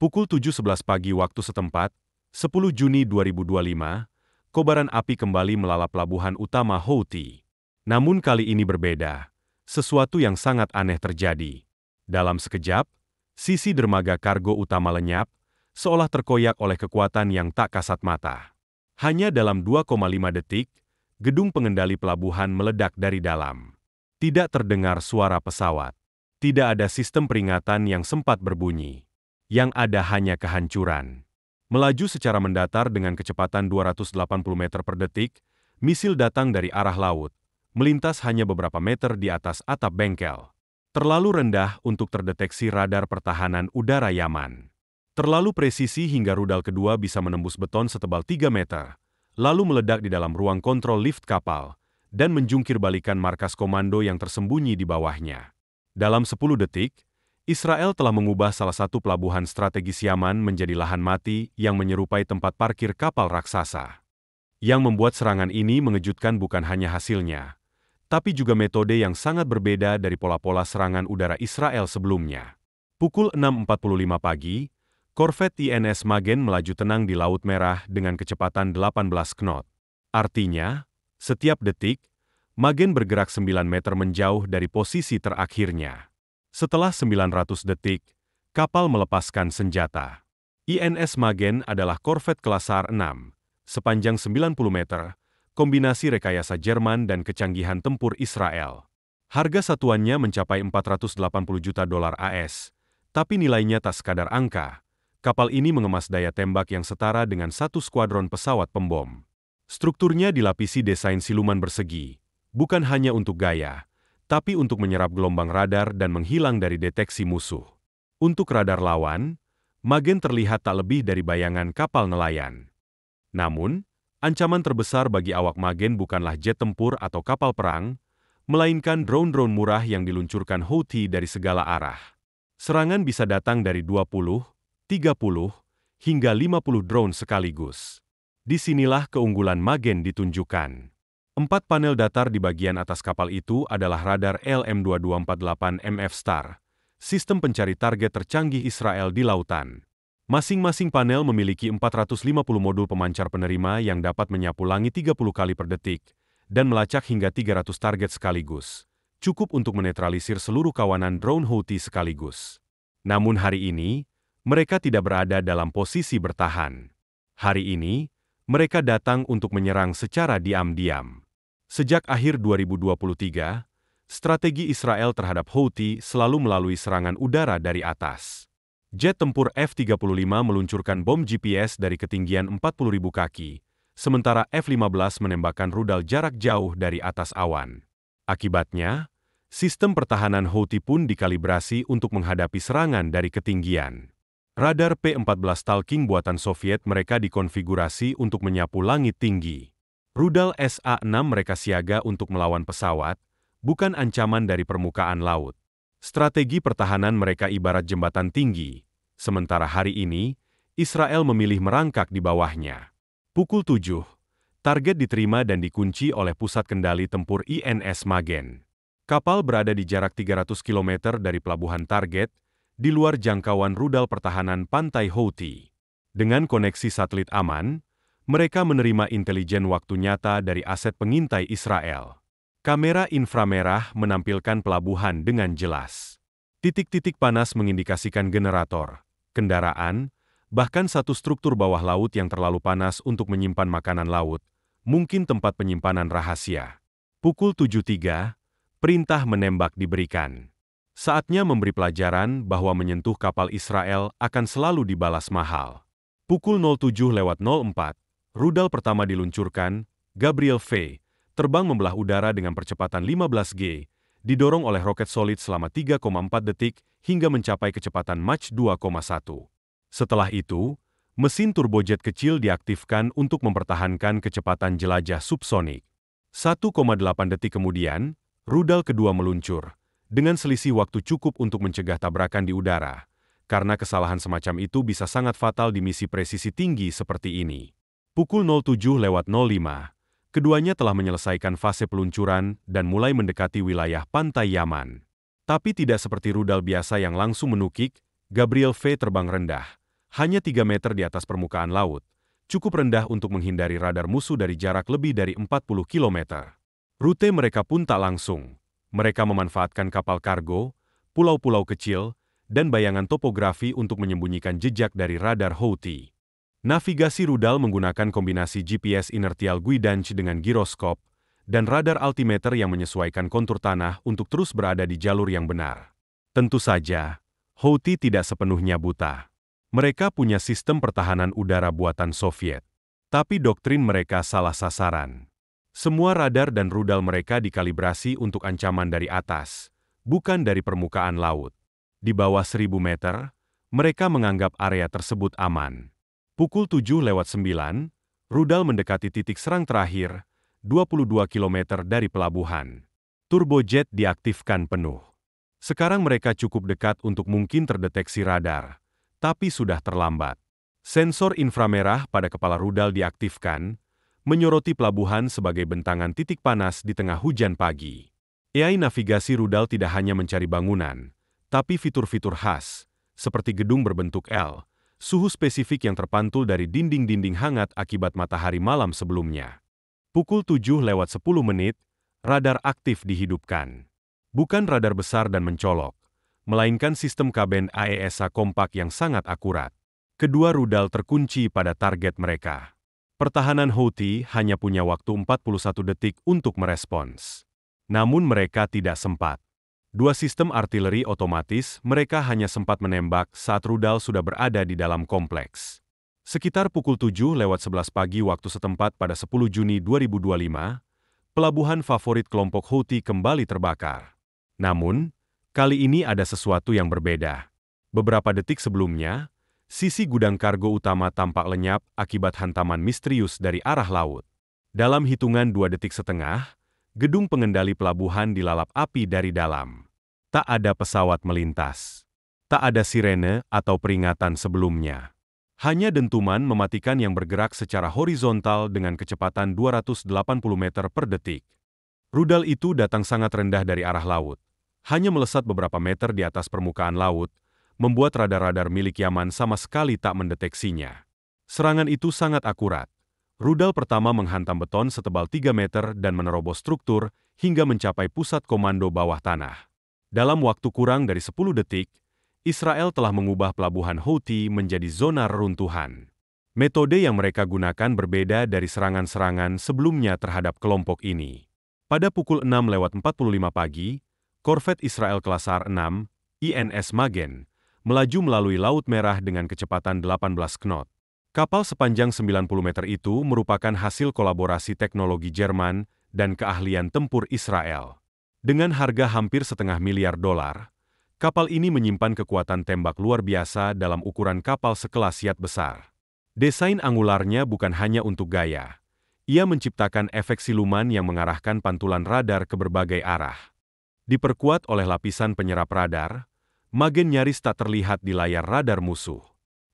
Pukul 7.11 pagi waktu setempat, 10 Juni 2025, kobaran api kembali melalap pelabuhan utama Houthi. Namun kali ini berbeda. Sesuatu yang sangat aneh terjadi. Dalam sekejap, sisi dermaga kargo utama lenyap, seolah terkoyak oleh kekuatan yang tak kasat mata. Hanya dalam 2,5 detik, gedung pengendali pelabuhan meledak dari dalam. Tidak terdengar suara pesawat. Tidak ada sistem peringatan yang sempat berbunyi. Yang ada hanya kehancuran. Melaju secara mendatar dengan kecepatan 280 meter per detik, misil datang dari arah laut, melintas hanya beberapa meter di atas atap bengkel. Terlalu rendah untuk terdeteksi radar pertahanan udara Yaman. Terlalu presisi hingga rudal kedua bisa menembus beton setebal 3 meter, lalu meledak di dalam ruang kontrol lift kapal, dan menjungkir balikan markas komando yang tersembunyi di bawahnya. Dalam 10 detik, Israel telah mengubah salah satu pelabuhan strategis Yaman menjadi lahan mati yang menyerupai tempat parkir kapal raksasa. Yang membuat serangan ini mengejutkan bukan hanya hasilnya, tapi juga metode yang sangat berbeda dari pola-pola serangan udara Israel sebelumnya. Pukul 6.45 pagi, korvet INS Magen melaju tenang di Laut Merah dengan kecepatan 18 knot. Artinya, setiap detik, Magen bergerak 9 meter menjauh dari posisi terakhirnya. Setelah 900 detik, kapal melepaskan senjata. INS Magen adalah korvet kelas SAR 6, sepanjang 90 meter, kombinasi rekayasa Jerman dan kecanggihan tempur Israel. Harga satuannya mencapai 480 juta dolar AS, tapi nilainya tak sekadar angka. Kapal ini mengemas daya tembak yang setara dengan satu skuadron pesawat pembom. Strukturnya dilapisi desain siluman bersegi, bukan hanya untuk gaya, tapi untuk menyerap gelombang radar dan menghilang dari deteksi musuh. Untuk radar lawan, Magen terlihat tak lebih dari bayangan kapal nelayan. Namun, ancaman terbesar bagi awak Magen bukanlah jet tempur atau kapal perang, melainkan drone-drone murah yang diluncurkan Houthi dari segala arah. Serangan bisa datang dari 20, 30, hingga 50 drone sekaligus. Disinilah keunggulan Magen ditunjukkan. 4 panel datar di bagian atas kapal itu adalah radar LM-2248MF Star, sistem pencari target tercanggih Israel di lautan. Masing-masing panel memiliki 450 modul pemancar penerima yang dapat menyapu langit 30 kali per detik, dan melacak hingga 300 target sekaligus. Cukup untuk menetralisir seluruh kawanan drone Houthi sekaligus. Namun hari ini, mereka tidak berada dalam posisi bertahan. Hari ini, mereka datang untuk menyerang secara diam-diam. Sejak akhir 2023, strategi Israel terhadap Houthi selalu melalui serangan udara dari atas. Jet tempur F-35 meluncurkan bom GPS dari ketinggian 40.000 kaki, sementara F-15 menembakkan rudal jarak jauh dari atas awan. Akibatnya, sistem pertahanan Houthi pun dikalibrasi untuk menghadapi serangan dari ketinggian. Radar P-14 Talking buatan Soviet mereka dikonfigurasi untuk menyapu langit tinggi. Rudal SA-6 mereka siaga untuk melawan pesawat, bukan ancaman dari permukaan laut. Strategi pertahanan mereka ibarat jembatan tinggi, sementara hari ini, Israel memilih merangkak di bawahnya. Pukul 7, target diterima dan dikunci oleh pusat kendali tempur INS Magen. Kapal berada di jarak 300 km dari pelabuhan target, di luar jangkauan rudal pertahanan pantai Houthi. Dengan koneksi satelit aman, mereka menerima intelijen waktu nyata dari aset pengintai Israel. Kamera inframerah menampilkan pelabuhan dengan jelas. Titik-titik panas mengindikasikan generator, kendaraan, bahkan satu struktur bawah laut yang terlalu panas untuk menyimpan makanan laut, mungkin tempat penyimpanan rahasia. Pukul 7.03, perintah menembak diberikan. Saatnya memberi pelajaran bahwa menyentuh kapal Israel akan selalu dibalas mahal. Pukul 07.04, rudal pertama diluncurkan, Gabriel V, terbang membelah udara dengan percepatan 15 G, didorong oleh roket solid selama 3,4 detik hingga mencapai kecepatan Mach 2,1. Setelah itu, mesin turbojet kecil diaktifkan untuk mempertahankan kecepatan jelajah subsonik. 1,8 detik kemudian, rudal kedua meluncur, dengan selisih waktu cukup untuk mencegah tabrakan di udara, karena kesalahan semacam itu bisa sangat fatal di misi presisi tinggi seperti ini. Pukul 07.05, keduanya telah menyelesaikan fase peluncuran dan mulai mendekati wilayah pantai Yaman. Tapi tidak seperti rudal biasa yang langsung menukik, Gabriel V terbang rendah, hanya 3 meter di atas permukaan laut, cukup rendah untuk menghindari radar musuh dari jarak lebih dari 40 kilometer. Rute mereka pun tak langsung. Mereka memanfaatkan kapal kargo, pulau-pulau kecil, dan bayangan topografi untuk menyembunyikan jejak dari radar Houthi. Navigasi rudal menggunakan kombinasi GPS inertial guidance dengan giroskop, dan radar altimeter yang menyesuaikan kontur tanah untuk terus berada di jalur yang benar. Tentu saja, Houthi tidak sepenuhnya buta. Mereka punya sistem pertahanan udara buatan Soviet. Tapi doktrin mereka salah sasaran. Semua radar dan rudal mereka dikalibrasi untuk ancaman dari atas, bukan dari permukaan laut. Di bawah 1000 meter, mereka menganggap area tersebut aman. Pukul 7:09, rudal mendekati titik serang terakhir, 22 km dari pelabuhan. Turbojet diaktifkan penuh. Sekarang mereka cukup dekat untuk mungkin terdeteksi radar, tapi sudah terlambat. Sensor inframerah pada kepala rudal diaktifkan, menyoroti pelabuhan sebagai bentangan titik panas di tengah hujan pagi. AI navigasi rudal tidak hanya mencari bangunan, tapi fitur-fitur khas, seperti gedung berbentuk L, suhu spesifik yang terpantul dari dinding-dinding hangat akibat matahari malam sebelumnya. Pukul 7:10, radar aktif dihidupkan. Bukan radar besar dan mencolok, melainkan sistem kabin AESA kompak yang sangat akurat. Kedua rudal terkunci pada target mereka. Pertahanan Houthi hanya punya waktu 41 detik untuk merespons. Namun mereka tidak sempat. Dua sistem artileri otomatis, mereka hanya sempat menembak saat rudal sudah berada di dalam kompleks. Sekitar pukul 7:11 pagi waktu setempat pada 10 Juni 2025, pelabuhan favorit kelompok Houthi kembali terbakar. Namun, kali ini ada sesuatu yang berbeda. Beberapa detik sebelumnya, sisi gudang kargo utama tampak lenyap akibat hantaman misterius dari arah laut. Dalam hitungan 2,5 detik, gedung pengendali pelabuhan dilalap api dari dalam. Tak ada pesawat melintas. Tak ada sirene atau peringatan sebelumnya. Hanya dentuman mematikan yang bergerak secara horizontal dengan kecepatan 280 meter per detik. Rudal itu datang sangat rendah dari arah laut. Hanya melesat beberapa meter di atas permukaan laut, membuat radar-radar milik Yaman sama sekali tak mendeteksinya. Serangan itu sangat akurat. Rudal pertama menghantam beton setebal 3 meter dan menerobos struktur hingga mencapai pusat komando bawah tanah. Dalam waktu kurang dari 10 detik, Israel telah mengubah pelabuhan Houthi menjadi zona reruntuhan. Metode yang mereka gunakan berbeda dari serangan-serangan sebelumnya terhadap kelompok ini. Pada pukul 6:45 pagi, korvet Israel kelas SAR-6, INS Magen, melaju melalui Laut Merah dengan kecepatan 18 knot. Kapal sepanjang 90 meter itu merupakan hasil kolaborasi teknologi Jerman dan keahlian tempur Israel. Dengan harga hampir $500 miliar, kapal ini menyimpan kekuatan tembak luar biasa dalam ukuran kapal sekelas yat besar. Desain angularnya bukan hanya untuk gaya. Ia menciptakan efek siluman yang mengarahkan pantulan radar ke berbagai arah. Diperkuat oleh lapisan penyerap radar, Magen nyaris tak terlihat di layar radar musuh.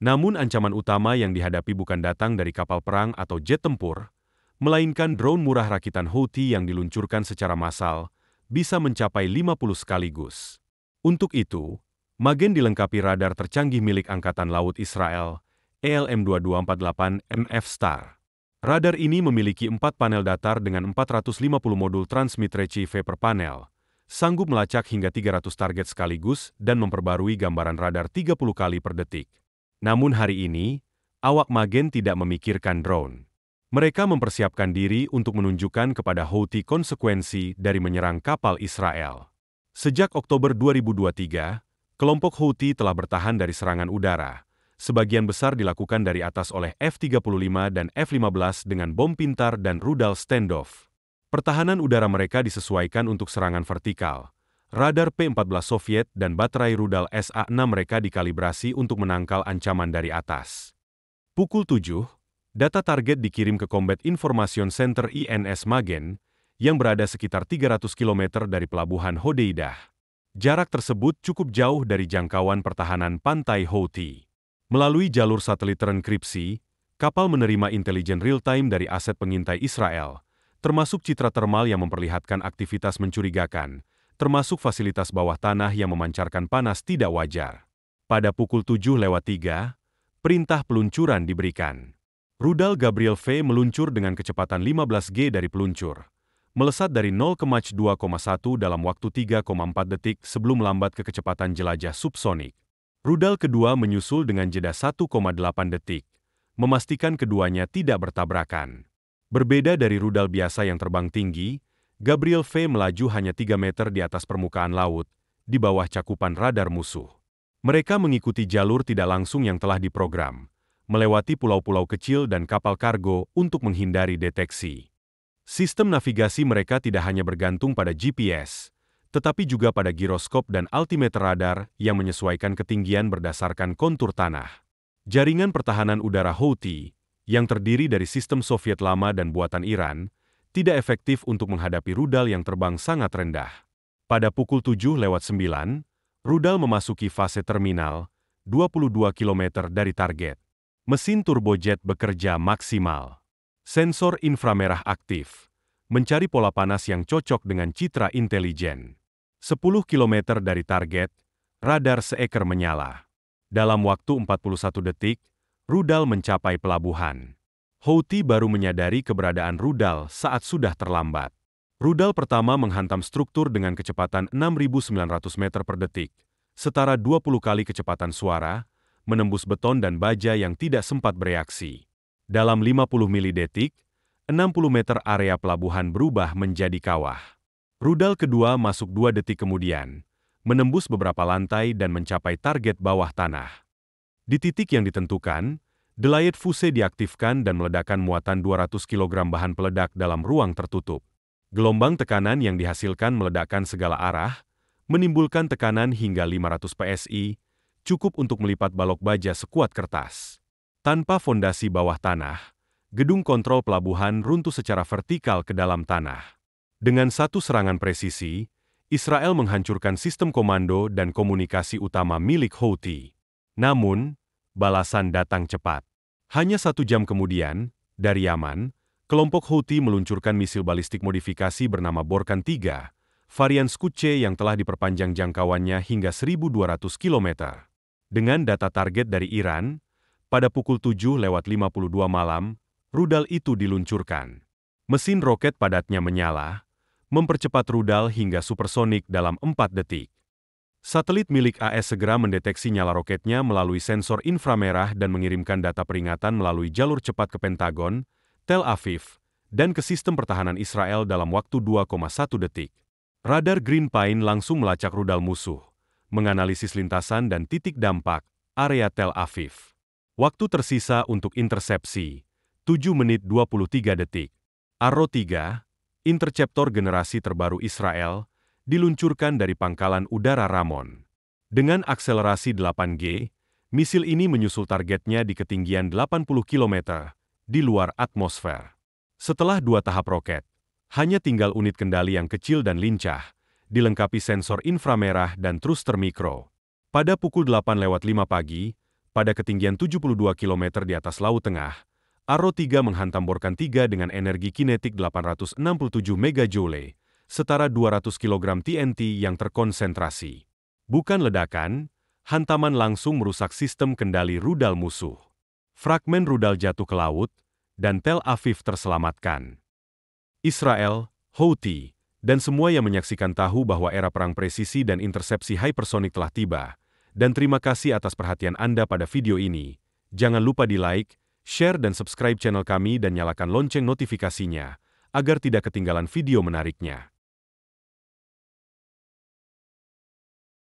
Namun ancaman utama yang dihadapi bukan datang dari kapal perang atau jet tempur, melainkan drone murah rakitan Houthi yang diluncurkan secara massal, bisa mencapai 50 sekaligus. Untuk itu, Magen dilengkapi radar tercanggih milik Angkatan Laut Israel, ELM-2248 MF Star. Radar ini memiliki 4 panel datar dengan 450 modul transmit receive per panel, sanggup melacak hingga 300 target sekaligus dan memperbarui gambaran radar 30 kali per detik. Namun hari ini, awak Magen tidak memikirkan drone. Mereka mempersiapkan diri untuk menunjukkan kepada Houthi konsekuensi dari menyerang kapal Israel. Sejak Oktober 2023, kelompok Houthi telah bertahan dari serangan udara. Sebagian besar dilakukan dari atas oleh F-35 dan F-15 dengan bom pintar dan rudal standoff. Pertahanan udara mereka disesuaikan untuk serangan vertikal. Radar P-14 Soviet dan baterai rudal SA-6 mereka dikalibrasi untuk menangkal ancaman dari atas. Pukul 7, data target dikirim ke Combat Information Center INS Magen, yang berada sekitar 300 km dari pelabuhan Hodeidah. Jarak tersebut cukup jauh dari jangkauan pertahanan pantai Houthi. Melalui jalur satelit terenkripsi, kapal menerima intelijen real-time dari aset pengintai Israel, termasuk citra termal yang memperlihatkan aktivitas mencurigakan, termasuk fasilitas bawah tanah yang memancarkan panas tidak wajar. Pada pukul 7:03, Perintah peluncuran diberikan. Rudal Gabriel V meluncur dengan kecepatan 15G dari peluncur, melesat dari 0 ke Mach 2,1 dalam waktu 3,4 detik sebelum melambat ke kecepatan jelajah subsonik. Rudal kedua menyusul dengan jeda 1,8 detik, memastikan keduanya tidak bertabrakan. Berbeda dari rudal biasa yang terbang tinggi, Gabriel V melaju hanya 3 meter di atas permukaan laut, di bawah cakupan radar musuh. Mereka mengikuti jalur tidak langsung yang telah diprogram, melewati pulau-pulau kecil dan kapal kargo untuk menghindari deteksi. Sistem navigasi mereka tidak hanya bergantung pada GPS, tetapi juga pada giroskop dan altimeter radar yang menyesuaikan ketinggian berdasarkan kontur tanah. Jaringan pertahanan udara Houthi, yang terdiri dari sistem Soviet lama dan buatan Iran, tidak efektif untuk menghadapi rudal yang terbang sangat rendah. Pada pukul 7:09, rudal memasuki fase terminal, 22 km dari target. Mesin turbojet bekerja maksimal. Sensor inframerah aktif, mencari pola panas yang cocok dengan citra intelijen. 10 km dari target, radar seekor menyala. Dalam waktu 41 detik, rudal mencapai pelabuhan. Houthi baru menyadari keberadaan rudal saat sudah terlambat. Rudal pertama menghantam struktur dengan kecepatan 6.900 meter per detik, setara 20 kali kecepatan suara, menembus beton dan baja yang tidak sempat bereaksi. Dalam 50 milidetik, 60 meter area pelabuhan berubah menjadi kawah. Rudal kedua masuk 2 detik kemudian, menembus beberapa lantai dan mencapai target bawah tanah. Di titik yang ditentukan, delayet fuse diaktifkan dan meledakkan muatan 200 kg bahan peledak dalam ruang tertutup. Gelombang tekanan yang dihasilkan meledakkan segala arah, menimbulkan tekanan hingga 500 PSI, cukup untuk melipat balok baja sekuat kertas. Tanpa fondasi bawah tanah, gedung kontrol pelabuhan runtuh secara vertikal ke dalam tanah. Dengan satu serangan presisi, Israel menghancurkan sistem komando dan komunikasi utama milik Houthi. Namun, balasan datang cepat. Hanya 1 jam kemudian, dari Yaman, kelompok Houthi meluncurkan misil balistik modifikasi bernama Borkan 3, varian Scud-C yang telah diperpanjang jangkauannya hingga 1.200 km. Dengan data target dari Iran, pada pukul 7:52 malam, rudal itu diluncurkan. Mesin roket padatnya menyala, mempercepat rudal hingga supersonik dalam 4 detik. Satelit milik AS segera mendeteksi nyala roketnya melalui sensor inframerah dan mengirimkan data peringatan melalui jalur cepat ke Pentagon, Tel Aviv, dan ke sistem pertahanan Israel dalam waktu 2,1 detik. Radar Green Pine langsung melacak rudal musuh, menganalisis lintasan dan titik dampak, area Tel Aviv. Waktu tersisa untuk intersepsi, 7 menit 23 detik. Arrow 3, interceptor generasi terbaru Israel, diluncurkan dari pangkalan udara Ramon. Dengan akselerasi 8G, misil ini menyusul targetnya di ketinggian 80 km, di luar atmosfer. Setelah 2 tahap roket, hanya tinggal unit kendali yang kecil dan lincah, dilengkapi sensor inframerah dan thruster mikro. Pada pukul 8:05 pagi, pada ketinggian 72 km di atas Laut Tengah, Arrow 3 menghantam Borkan 3 dengan energi kinetik 867 MJ, setara 200 kg TNT yang terkonsentrasi. Bukan ledakan, hantaman langsung merusak sistem kendali rudal musuh. Fragmen rudal jatuh ke laut, dan Tel Aviv terselamatkan. Israel, Houthi, dan semua yang menyaksikan tahu bahwa era perang presisi dan intersepsi hypersonik telah tiba. Dan terima kasih atas perhatian Anda pada video ini. Jangan lupa di-like, share dan subscribe channel kami dan nyalakan lonceng notifikasinya, agar tidak ketinggalan video menariknya.